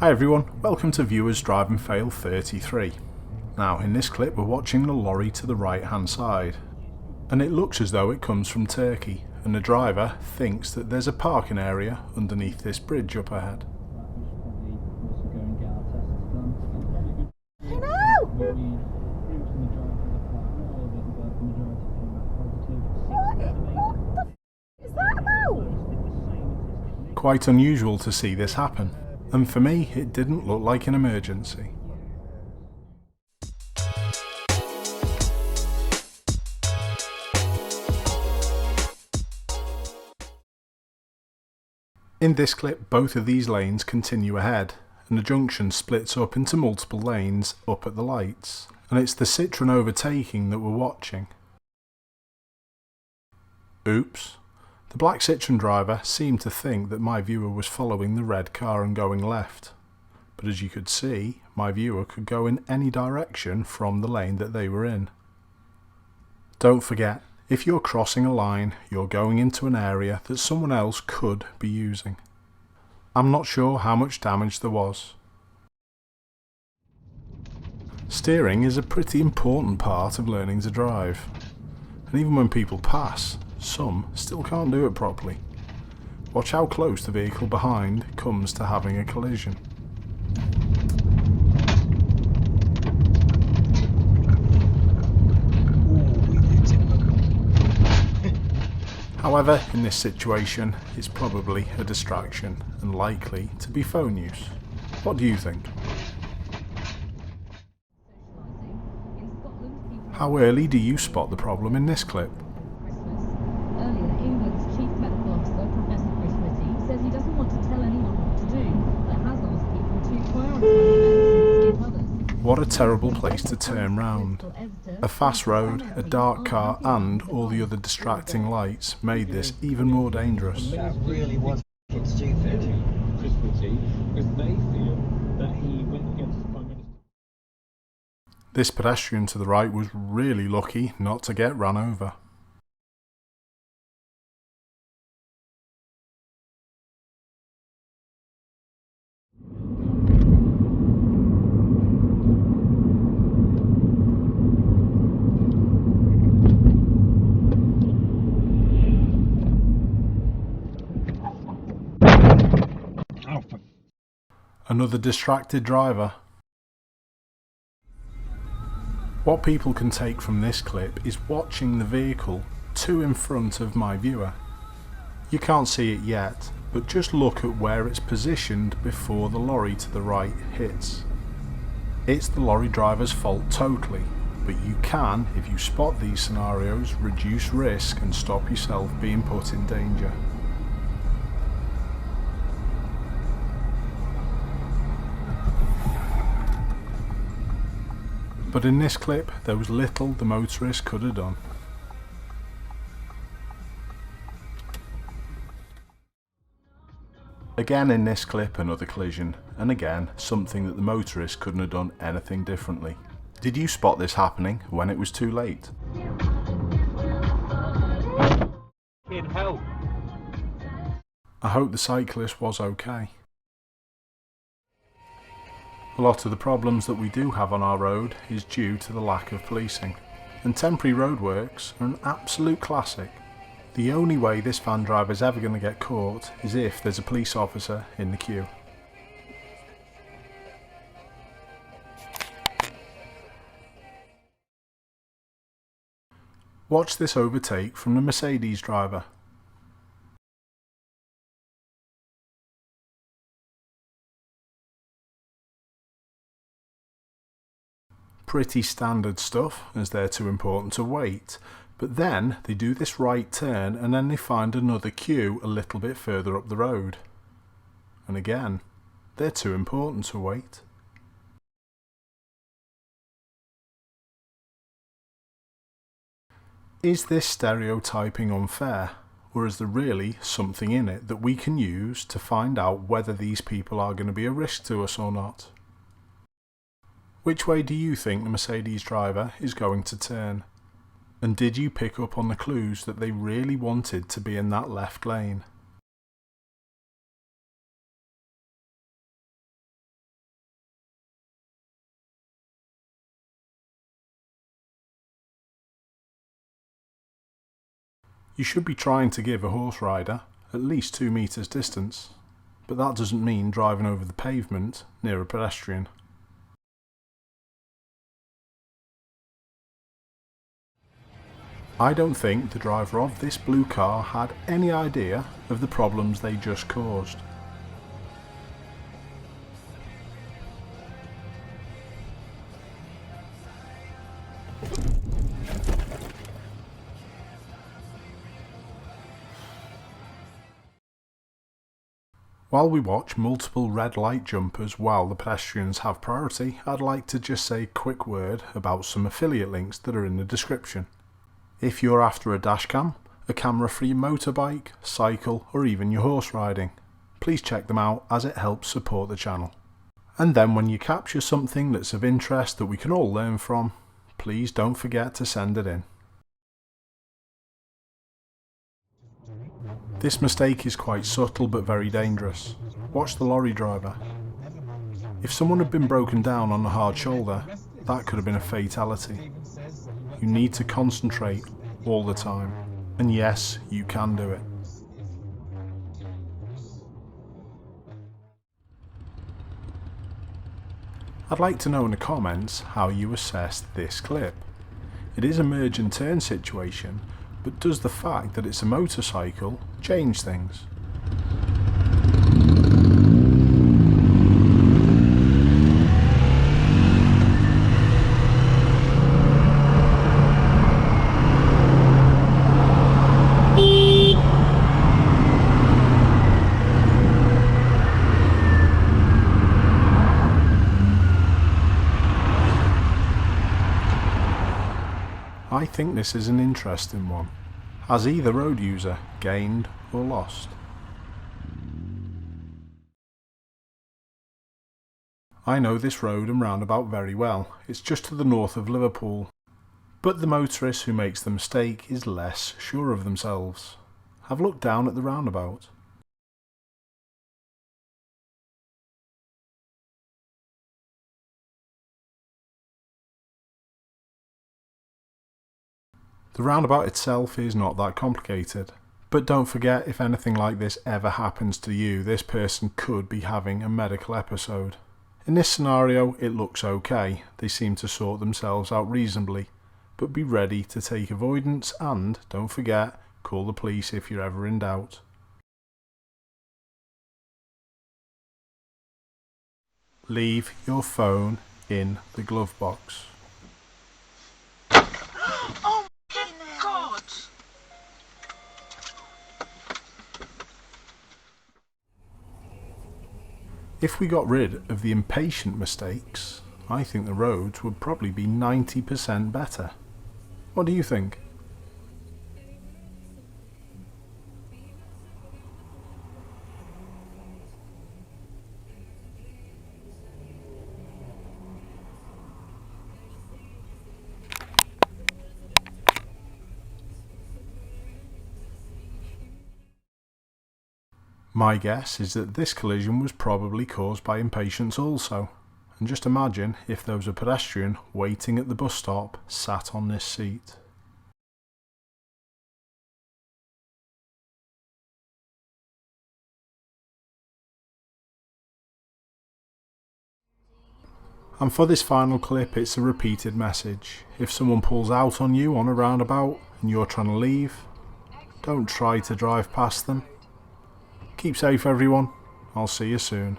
Hi everyone, welcome to Viewers Drive and Fail 33. Now in this clip we're watching the lorry to the right hand side, and it looks as though it comes from Turkey, and the driver thinks that there's a parking area underneath this bridge up ahead. Quite unusual to see this happen, and for me it didn't look like an emergency. In this clip both of these lanes continue ahead, and the junction splits up into multiple lanes up at the lights, and it's the Citroen overtaking that we're watching. Oops. The black Citroen driver seemed to think that my viewer was following the red car and going left, but as you could see, my viewer could go in any direction from the lane that they were in. Don't forget, if you're crossing a line, you're going into an area that someone else could be using. I'm not sure how much damage there was. Steering is a pretty important part of learning to drive, and even when people pass, some still can't do it properly. Watch how close the vehicle behind comes to having a collision. However, in this situation, it's probably a distraction and likely to be phone use. What do you think? How early do you spot the problem in this clip? What a terrible place to turn round. A fast road, a dark car and all the other distracting lights made this even more dangerous. That really was stupid. This pedestrian to the right was really lucky not to get run over. Another distracted driver. What people can take from this clip is watching the vehicle two in front of my viewer. You can't see it yet, but just look at where it's positioned before the lorry to the right hits. It's the lorry driver's fault totally, but you can, if you spot these scenarios, reduce risk and stop yourself being put in danger. But in this clip, there was little the motorist could have done. Again in this clip, another collision, and again, something that the motorist couldn't have done anything differently. Did you spot this happening when it was too late? Kid, help! I hope the cyclist was okay. A lot of the problems that we do have on our road is due to the lack of policing, and temporary roadworks are an absolute classic. The only way this van driver is ever going to get caught is if there's a police officer in the queue. Watch this overtake from the Mercedes driver. Pretty standard stuff, as they're too important to wait, but then they do this right turn and then they find another queue a little bit further up the road. And again, they're too important to wait. Is this stereotyping unfair, or is there really something in it that we can use to find out whether these people are going to be a risk to us or not? Which way do you think the Mercedes driver is going to turn? And did you pick up on the clues that they really wanted to be in that left lane? You should be trying to give a horse rider at least 2 meters distance, but that doesn't mean driving over the pavement near a pedestrian. I don't think the driver of this blue car had any idea of the problems they just caused. While we watch multiple red light jumpers while the pedestrians have priority, I'd like to just say a quick word about some affiliate links that are in the description. If you're after a dashcam, a camera for your motorbike, cycle or even your horse riding, please check them out as it helps support the channel. And then when you capture something that's of interest that we can all learn from, please don't forget to send it in. This mistake is quite subtle but very dangerous. Watch the lorry driver. If someone had been broken down on a hard shoulder, that could have been a fatality. You need to concentrate all the time. And yes, you can do it. I'd like to know in the comments how you assessed this clip. It is a merge and turn situation, but does the fact that it's a motorcycle change things? I think this is an interesting one. Has either road user gained or lost? I know this road and roundabout very well. It's just to the north of Liverpool. But the motorist who makes the mistake is less sure of themselves. Have a look down at the roundabout. The roundabout itself is not that complicated, but don't forget, if anything like this ever happens to you, this person could be having a medical episode. In this scenario it looks okay, they seem to sort themselves out reasonably, but be ready to take avoidance and, don't forget, call the police if you're ever in doubt. Leave your phone in the glove box. If we got rid of the impatient mistakes, I think the roads would probably be 90% better. What do you think? My guess is that this collision was probably caused by impatience also, and just imagine if there was a pedestrian waiting at the bus stop sat on this seat. And for this final clip, it's a repeated message. If someone pulls out on you on a roundabout and you're trying to leave, don't try to drive past them. Keep safe everyone, I'll see you soon.